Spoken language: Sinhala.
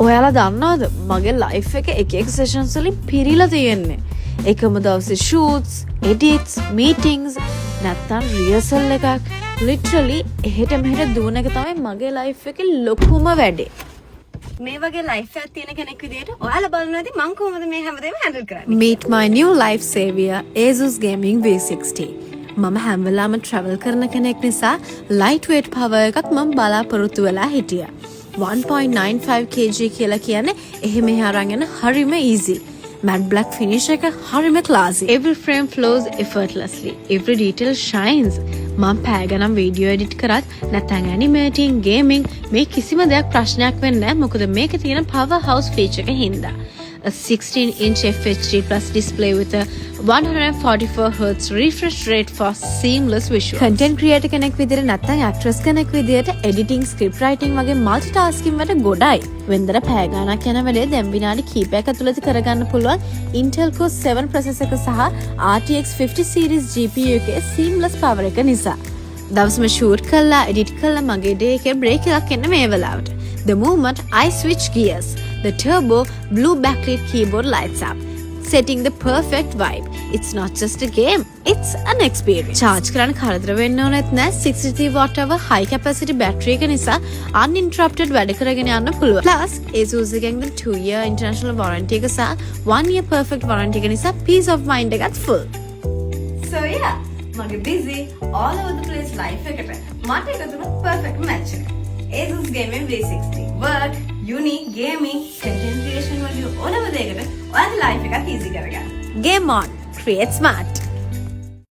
ඔයාලා දන්නවද මගේ ලයිෆ් එක එක සෙෂන්ස් වලින් පිරීලා තියෙන්නේ. එකම දවසේ ෂූට්ස්, එඩිට්ස්, මීටින්ග්ස් නැත්තම් රිහර්සල් එකක් ලිටරලි එහෙට මෙහෙට දුවන එක තමයි මගේ ලයිෆ් එකේ ලොකුම වැඩේ. මේ වගේ ලයිෆ් එකක් තියෙන කෙනෙක් විදිහට ඔයාලා බලනවා ඇති මම කොහොමද මේ හැමදේම හැන්ඩල් කරන්නේ. Meet my new life savior Asus Gaming V60. මම හැම වෙලාවම travel කරන කෙනෙක් නිසා lightweight power එකක් මම බලාපොරොත්තු වෙලා හිටියා. 1.95 kg කියලා කියන්නේ එහෙම අරන් යන හරිම easy. Matte black finish එක හරිම classy. Every frame flows effortlessly. Every detail shines. මම පැය ගණන් වීඩියෝ එඩිට් කරත් නැත්නම් ඇනිමේටින්, ගේමින් මේ කිසිම දෙයක් ප්‍රශ්නයක් වෙන්නේ නැහැ. මොකද මේකේ තියෙන power house feature එක හින්දා. A 16-inch FHD plus display with a 144Hz refresh rate for seamless visuals. Content creator කෙනෙක් විදිහට නැත්නම් actress කෙනෙක් විදිහට editing, script writing වගේ multitasking වලට ගොඩයි. වෙන්දර පැය ගණනක් යන වෙලේ දැන් විනාඩි කිහිපයක් ඇතුළත කරගන්න පුළුවන් Intel Core 7 processor එක සහ RTX 50 series GPU එකේ seamless power එක නිසා. දවසම shoot කළා, edit කළා මගේ day එකේ break එකක් එන්න මේ වෙලාවට. The moment I switch gears, the turbo blue backlit keyboard lights up, setting the perfect vibe. It's not just a game, it's an experience. Charge කරන්න කරදර වෙන්න ඕනෙත් නෑ. 63 watt hour high capacity battery එක නිසා uninterrupted වැඩ කරගෙන යන්න පුළුවන්. Plus Asus එකෙන් 2-year international warranty එක සහ 1-year perfect warranty එක නිසා peace of mind එකත් full. So yeah, මගේ busy all over the place life එකට මට එකතු වුණු perfect match එක. Asus Gaming V60. Work, uni, gaming, content creation වගේ ඕනම දෙයකට ඔයාගේ life එකක් easy කරගන්න. Game on, create smart.